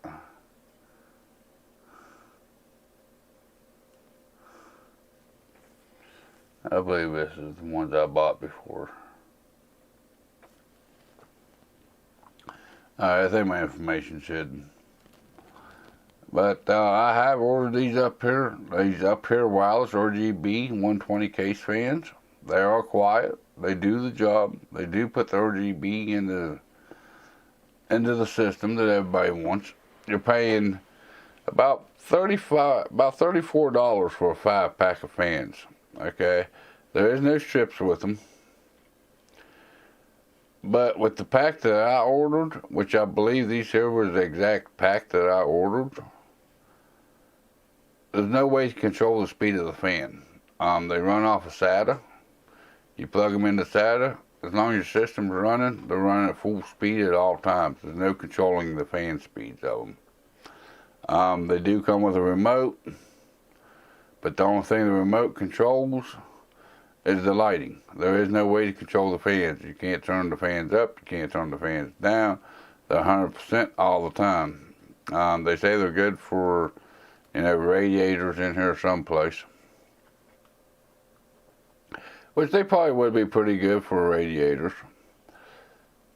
I believe this is the ones I bought before. I think my information's hidden. But I have ordered these up here wireless RGB 120 case fans. They are quiet. They do the job. They do put the RGB into the system that everybody wants. You're paying about $34 for a 5-pack of fans. Okay, there is no strips with them. But with the pack that I ordered, which I believe these here was the exact pack that I ordered, there's no way to control the speed of the fan. They run off of SATA. You plug them into SATA. As long as your system's running, they're running at full speed at all times. There's no controlling the fan speeds of them. They do come with a remote, but the only thing the remote controls is the lighting. There is no way to control the fans. You can't turn the fans up, you can't turn the fans down. They're 100% all the time. They say they're good for, radiators in here someplace, which they probably would be pretty good for radiators.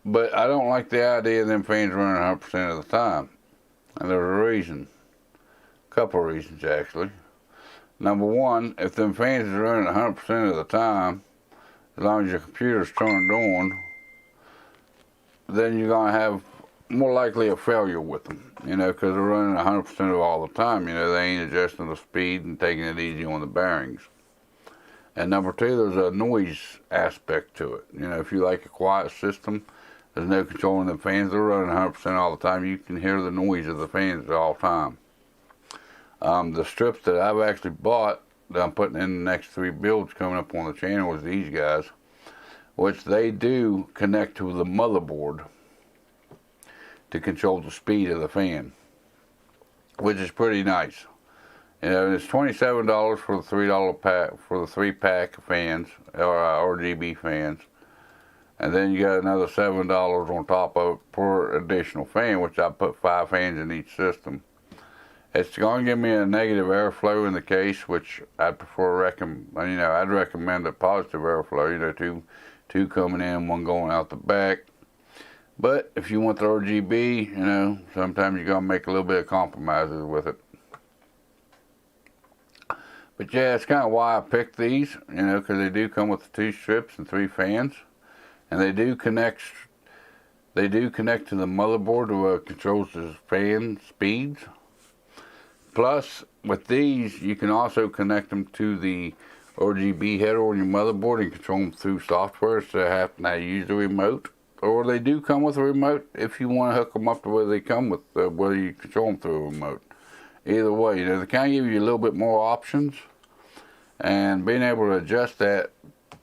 But I don't like the idea of them fans running 100% of the time. And there's a reason. A couple of reasons, actually. Number one, if them fans are running 100% of the time, as long as your computer's turned on, then you're going to have more likely a failure with them, because they're running 100% of all the time. They ain't adjusting the speed and taking it easy on the bearings. And number two, there's a noise aspect to it. If you like a quiet system, there's no controlling the fans. They're running 100% all the time. You can hear the noise of the fans all the time. The strips that I've actually bought that I'm putting in the next 3 builds coming up on the channel is these guys, which they do connect to the motherboard to control the speed of the fan, which is pretty nice. It's $27 for the $3 pack for the 3-pack of fans, or RGB fans, and then you got another $7 on top of it per additional fan, which I put 5 fans in each system. It's going to give me a negative airflow in the case, which I'd I'd recommend a positive airflow. Two coming in, one going out the back. But if you want the RGB, sometimes you're going to make a little bit of compromises with it. But yeah, that's kind of why I picked these, because they do come with the 2 strips and 3 fans, and they do connect to the motherboard where it controls the fan speeds. Plus, with these, you can also connect them to the RGB header on your motherboard and control them through software, so you have to use the remote. Or they do come with a remote if you want to hook them up to where they come with, where you control them through a remote. either way. You know, they kind of give you a little bit more options, and being able to adjust that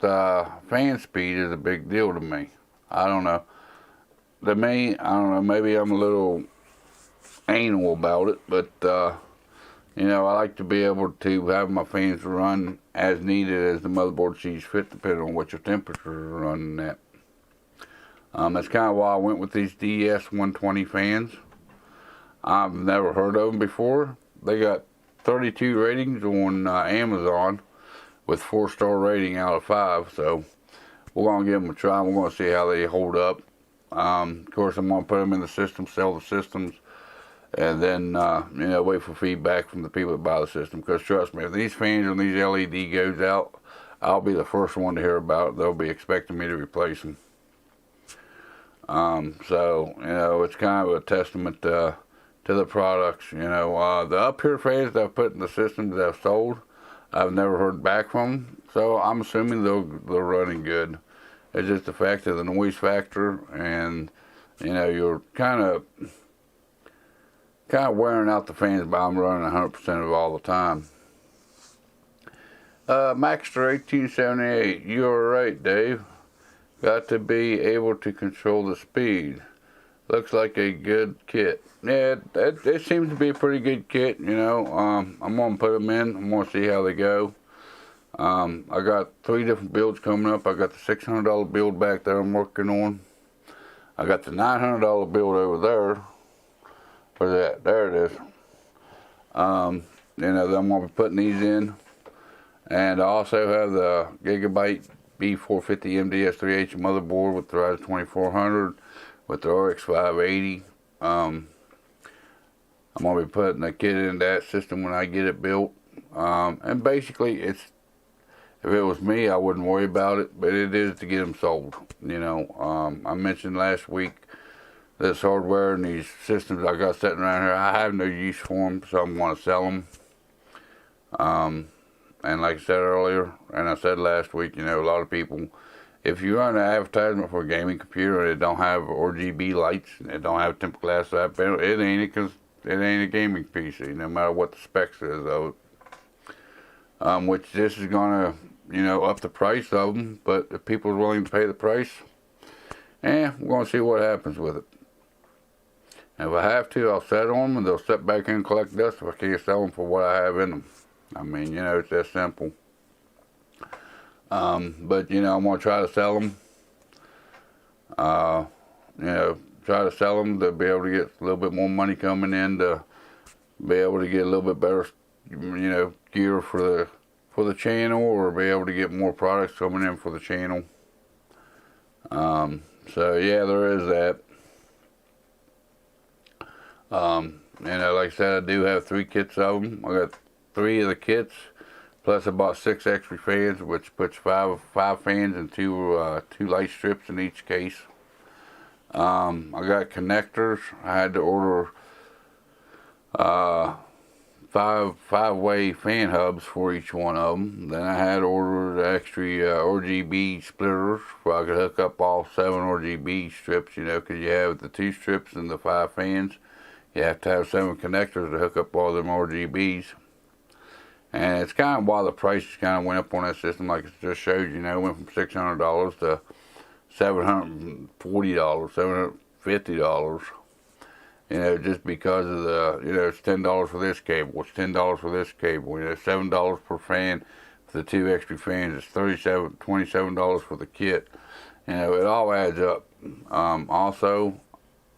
fan speed is a big deal to me. I don't know. To me, I don't know, maybe I'm a little anal about it, but you know, I like to be able to have my fans run as needed as the motherboard sees fit, depending on what your temperatures are running at. That's kind of why I went with these DS120 fans. I've never heard of them before. They got 32 ratings on Amazon with 4-star rating out of 5. So we're going to give them a try. We're going to see how they hold up. Of course, I'm going to put them in the system, sell the systems, and then, you know, wait for feedback from the people that buy the system. Because trust me, if these fans and these LED goes out, I'll be the first one to hear about it. They'll be expecting me to replace them. So, you know, it's kind of a testament to the products. You know, the up here fans that I've put in the systems that I've sold, I've never heard back from them. So I'm assuming they're running good. It's just the fact of the noise factor, and you know, you're kind of wearing out the fans by them running 100% of it all the time. Maxter 1878, you're right, Dave. Got to be able to control the speed. Looks like a good kit. Yeah, it seems to be a pretty good kit, you know. I'm going to put them in. I'm going to see how they go. I got 3 different builds coming up. I got the $600 build back there I'm working on. I got the $900 build over there. Where's that? There it is. You know, I'm going to be putting these in. And I also have the Gigabyte B450 MDS3H motherboard with the Ryzen 2400 with the RX 580. I'm going to be putting a kit in that system when I get it built. And basically, if it was me, I wouldn't worry about it, but it is to get them sold. You know, I mentioned last week this hardware and these systems I got sitting around here, I have no use for them, so I'm going to sell them. And like I said earlier, and I said last week, you know, a lot of people, if you run an advertisement for a gaming computer and it don't have RGB lights, and it don't have tempered glass side panel, it ain't a gaming PC, no matter what the specs is of it. Which this is gonna, you know, up the price of them, but if people are willing to pay the price, we're gonna see what happens with it. And if I have to, I'll set on them and they'll step back in and collect dust if I can't sell them for what I have in them. I mean, you know, it's that simple. But, you know, I'm going to try to sell them. You know, try to sell them to be able to get a little bit more money coming in, to be able to get a little bit better, you know, gear for the channel, or be able to get more products coming in for the channel. So, yeah, there is that. You know, like I said, I do have 3 kits of them. I got 3 of the kits, plus I bought 6 extra fans, which puts 5 fans and 2 light strips in each case. I got connectors. I had to order 5-way fan hubs for each one of them. Then I had ordered extra RGB splitters where I could hook up all 7 RGB strips, you know, because you have the 2 strips and the 5 fans. You have to have 7 connectors to hook up all them RGBs. And it's kind of why the prices kind of went up on that system, like it just showed, you know, went from $600 to $740, $750. You know, just because of the, you know, it's $10 for this cable, it's $10 for this cable, you know, $7 per fan for the 2 extra fans, it's $27 for the kit. You know, it all adds up. Also,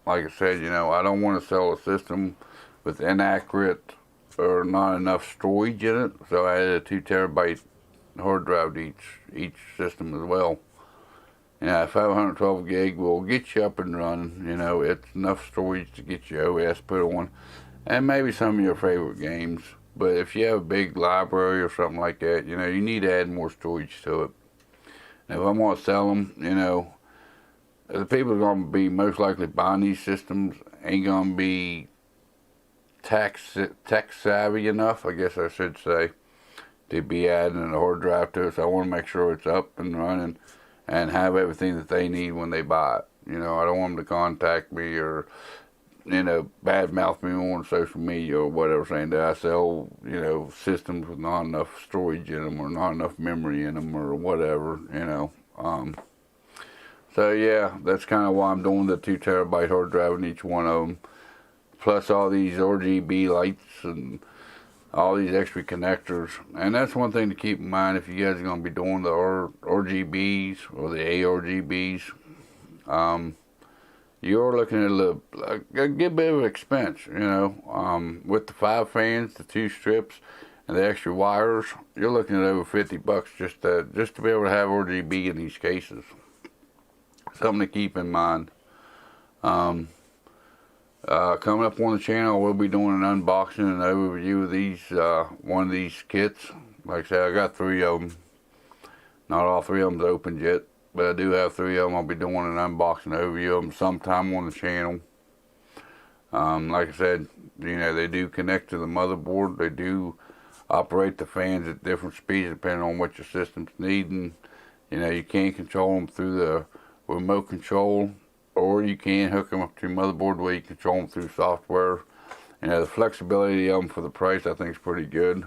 like I said, you know, I don't want to sell a system with inaccurate or not enough storage in it, so I added a 2 terabyte hard drive to each system as well. You know, 512 gig will get you up and running. You know, it's enough storage to get your OS put on, and maybe some of your favorite games. But if you have a big library or something like that, you know, you need to add more storage to it. And if I'm going to sell them, you know, the people are going to be most likely buying these systems ain't going to be tech savvy enough, I guess I should say, to be adding a hard drive to it. So I want to make sure it's up and running and have everything that they need when they buy it. You know, I don't want them to contact me or badmouth me on social media or whatever, saying that I sell, systems with not enough storage in them or not enough memory in them or whatever. So yeah, that's kind of why I'm doing the 2 terabyte hard drive in each one of them, plus all these RGB lights and all these extra connectors. And that's one thing to keep in mind if you guys are going to be doing the RGBs or the ARGBs. You're looking at a good bit of expense, with the 5 fans, the 2 strips, and the extra wires. You're looking at over $50 just to be able to have RGB in these cases. Something to keep in mind. Coming up on the channel, we'll be doing an unboxing and overview of these, one of these kits. Like I said, I got 3 of them. Not all 3 of them's opened yet, but I do have 3 of them. I'll be doing an unboxing overview of them sometime on the channel. Like I said, they do connect to the motherboard. They do operate the fans at different speeds depending on what your system's needing. You can control them through the remote control, or you can hook them up to your motherboard where you control them through software. The flexibility of them for the price I think is pretty good.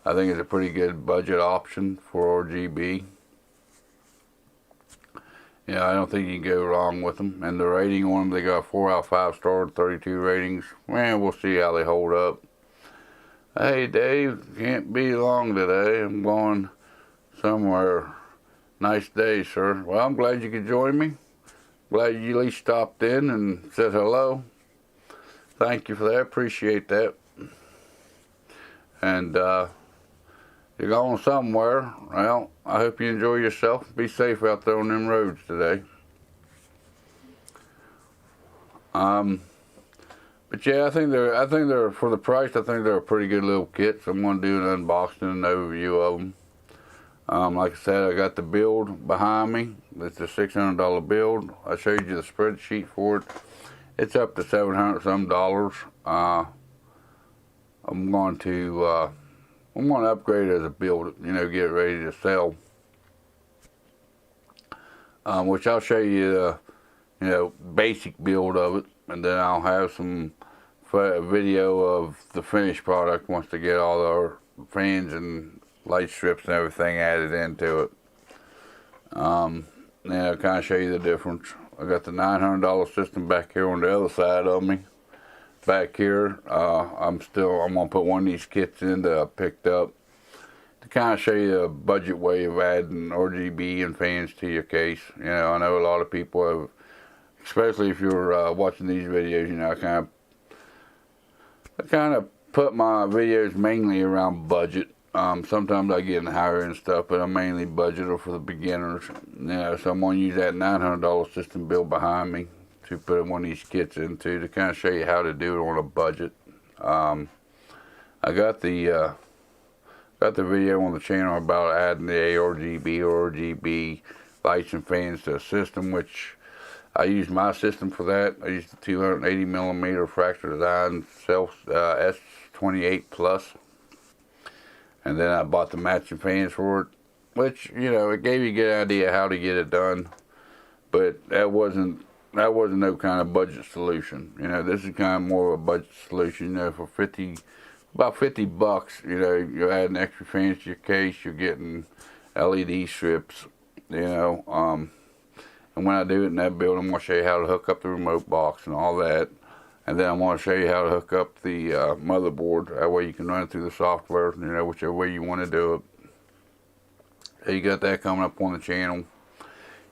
I think it's a pretty good budget option for RGB. I don't think you can go wrong with them. And the rating on them, they got 4 out of 5 star, 32 ratings. Man, we'll see how they hold up. Hey Dave, can't be long today. I'm going somewhere. Nice day, sir. Well, I'm glad you could join me. Glad you at least stopped in and said hello. Thank you for that. Appreciate that. And you're going somewhere. Well, I hope you enjoy yourself. Be safe out there on them roads today. But yeah, I think they're for the price. I think they're a pretty good little kit. So I'm going to do an unboxing and overview of them. Like I said, I got the build behind me. It's a $600 build. I showed you the spreadsheet for it. It's up to $700 some. I'm going to upgrade it as a build. Get it ready to sell. Which I'll show you the basic build of it, and then I'll have some video of the finished product once they get all our fans and light strips and everything added into it. I'll kind of show you the difference. I got the $900 system back here on the other side of me. Back here, I'm gonna put one of these kits in that I picked up to kind of show you a budget way of adding RGB and fans to your case. I know a lot of people have, especially if you're watching these videos. I kind of put my videos mainly around budget. Sometimes I get in higher end stuff, but I'm mainly budgeter for the beginners. So I'm going to use that $900 system build behind me to put one of these kits into to kind of show you how to do it on a budget. I got the video on the channel about adding the ARGB or RGB lights and fans to a system, which I used my system for that. I used the 280 millimeter Fracture Design S28 Plus. And then I bought the matching fans for it, which, it gave you a good idea how to get it done. But that wasn't no kind of budget solution. This is kind of more of a budget solution. For about $50, you're adding extra fans to your case. You're getting LED strips, And when I do it in that build, I'm going to show you how to hook up the remote box and all that. And then I'm going to show you how to hook up the motherboard. That way you can run it through the software, whichever way you want to do it. So you got that coming up on the channel.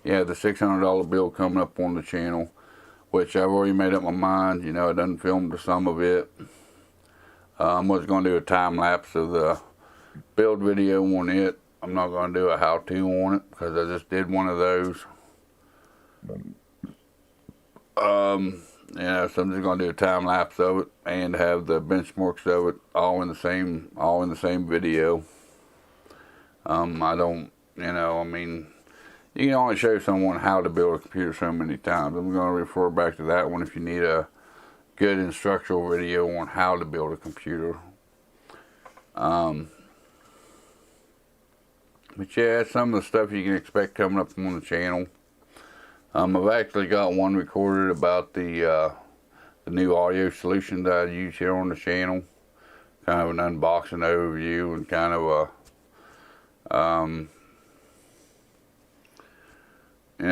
Yeah, the $600 build coming up on the channel, which I've already made up my mind. I done filmed some of it. I was going to do a time lapse of the build video on it. I'm not going to do a how-to on it because I just did one of those. So I'm just going to do a time lapse of it and have the benchmarks of it all in the same video. You can only show someone how to build a computer so many times. I'm going to refer back to that one if you need a good instructional video on how to build a computer. But yeah, that's some of the stuff you can expect coming up on the channel. I've actually got one recorded about the the new audio solution that I use here on the channel. Kind of an unboxing overview and kind of a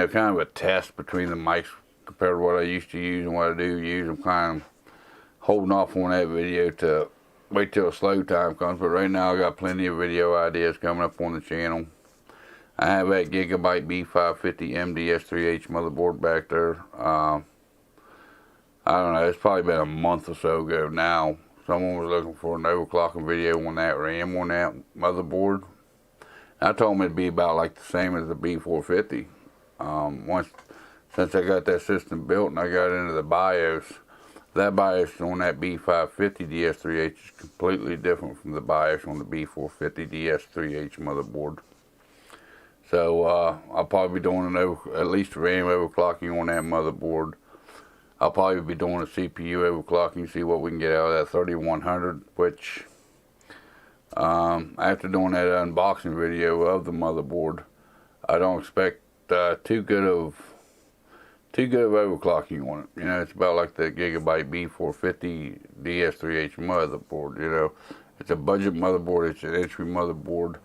kind of a test between the mics compared to what I used to use and what I do use. I'm kind of holding off on that video to wait till a slow time comes, but right now I got plenty of video ideas coming up on the channel. I have that Gigabyte B550 MDS3H motherboard back there. I don't know, it's probably been a month or so ago now. Someone was looking for an overclocking video on that RAM on that motherboard. I told them it'd be about like the same as the B450. Since I got that system built and I got into the BIOS, that BIOS on that B550 DS3H is completely different from the BIOS on the B450 DS3H motherboard. So I'll probably be doing at least RAM overclocking on that motherboard. I'll probably be doing a CPU overclocking, see what we can get out of that 3100, which after doing that unboxing video of the motherboard, I don't expect too good of overclocking on it. It's about like the Gigabyte B450 DS3H motherboard. It's a budget motherboard, it's an entry motherboard.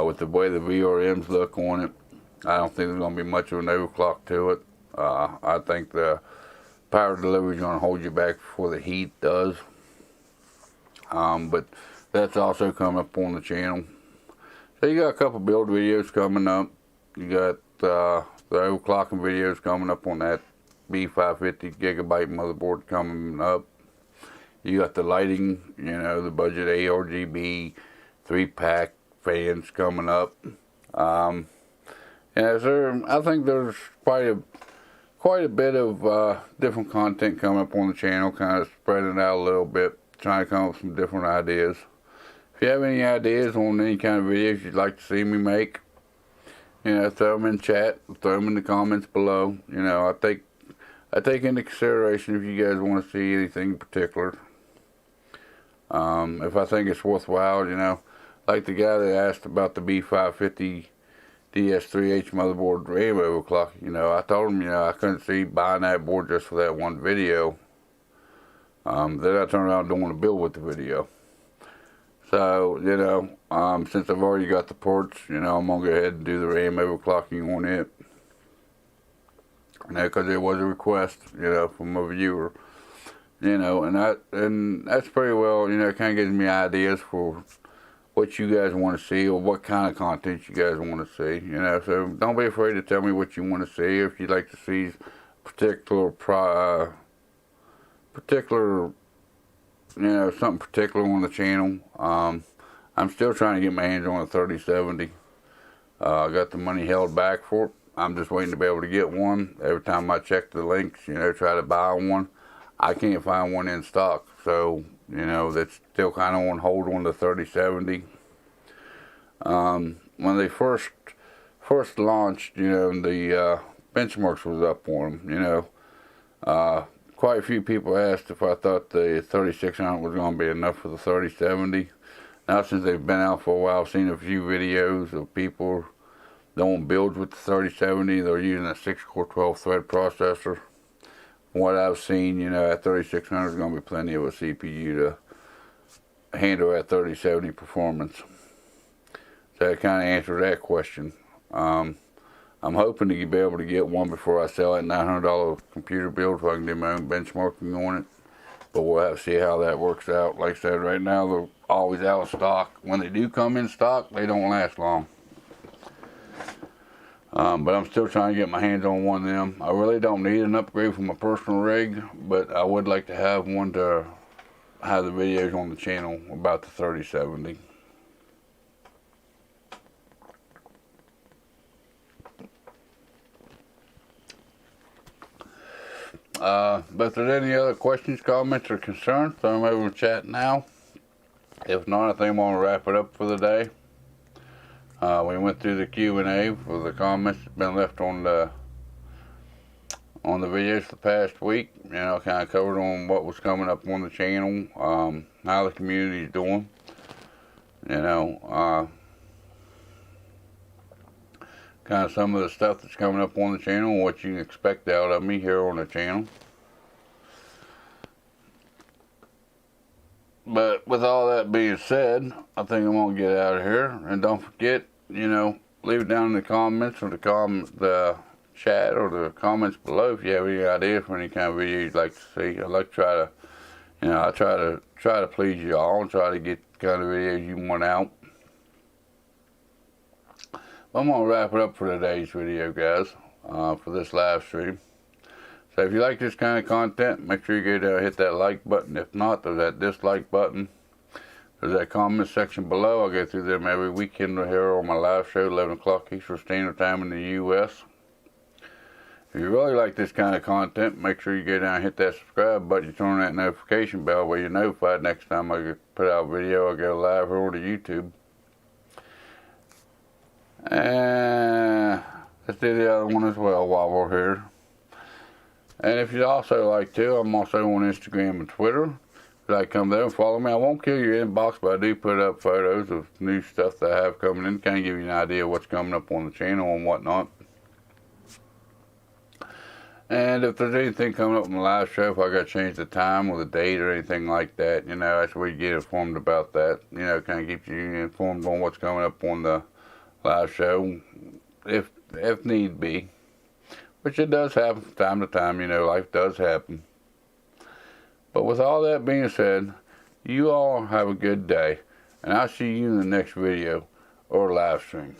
With the way the VRMs look on it, I don't think there's going to be much of an overclock to it. I think the power delivery is going to hold you back before the heat does. But that's also coming up on the channel. So you got a couple build videos coming up. You got the overclocking videos coming up on that B550 Gigabyte motherboard coming up. You got the lighting, the budget ARGB 3-pack fans coming up. I think there's quite a bit of different content coming up on the channel, kind of spreading it out a little bit, trying to come up with some different ideas. If you have any ideas on any kind of videos you'd like to see me make, throw them in chat, throw them in the comments below. I take into consideration if you guys want to see anything in particular. If I think it's worthwhile, like the guy that asked about the B550 DS3H motherboard RAM overclock, I told him, I couldn't see buying that board just for that one video. Then I turned around doing a build with the video. So, since I've already got the ports, I'm going to go ahead and do the RAM overclocking on it. Because it was a request, from a viewer. And that's pretty well, kind of gives me ideas for what you guys want to see or what kind of content you guys want to see. So don't be afraid to tell me what you want to see. If you'd like to see particular, something particular on the channel. I'm still trying to get my hands on a 3070. I got the money held back for it. I'm just waiting to be able to get one. Every time I check the links, try to buy one, I can't find one in stock. So, that's still kind of on hold on the 3070. When they first launched, the benchmarks was up on them, quite a few people asked if I thought the 3600 was going to be enough for the 3070. Now, since they've been out for a while, I've seen a few videos of people doing builds with the 3070. They're using a 6-core 12-thread processor. From what I've seen, that 3600 is going to be plenty of a CPU to handle that 3070 performance. So that kind of answers that question. I'm hoping to be able to get one before I sell that $900 computer build so I can do my own benchmarking on it. But we'll have to see how that works out. Like I said, right now they're always out of stock. When they do come in stock, they don't last long. But I'm still trying to get my hands on one of them. I really don't need an upgrade for my personal rig, but I would like to have one to have the videos on the channel about the 3070. But if there's any other questions, comments, or concerns, throw them over in chat now. If not, I think I'm going to wrap it up for the day. We went through the Q&A for the comments that's been left on the videos the past week. Kind of covered on what was coming up on the channel, how the community's doing. Kind of some of the stuff that's coming up on the channel and what you can expect out of me here on the channel. But with all that being said, I think I'm going to get out of here. And don't forget, leave it down in the comments or the chat or the comments below if you have any ideas for any kind of video you'd like to see. I'd like to try to, I try to please y'all and try to get the kind of videos you want out. I'm going to wrap it up for today's video, guys, for this live stream. So if you like this kind of content, make sure you go down and hit that like button. If not, there's that dislike button. There's that comment section below. I go through them every weekend here on my live show, 11 o'clock Eastern Standard Time in the U.S. If you really like this kind of content, make sure you go down and hit that subscribe button. You turn on that notification bell where you're notified next time I put out a video. I go live here on the YouTube. And let's do the other one as well while we're here. And if you'd also like to, I'm also on Instagram and Twitter. If you'd like to come there and follow me, I won't kill your inbox, but I do put up photos of new stuff that I have coming in. Kind of give you an idea of what's coming up on the channel and whatnot. And if there's anything coming up in the live show, if I got to change the time or the date or anything like that, that's where you get informed about that. Kind of keeps you informed on what's coming up on the live show, if need be. Which it does happen from time to time, life does happen. But with all that being said, you all have a good day. And I'll see you in the next video or live stream.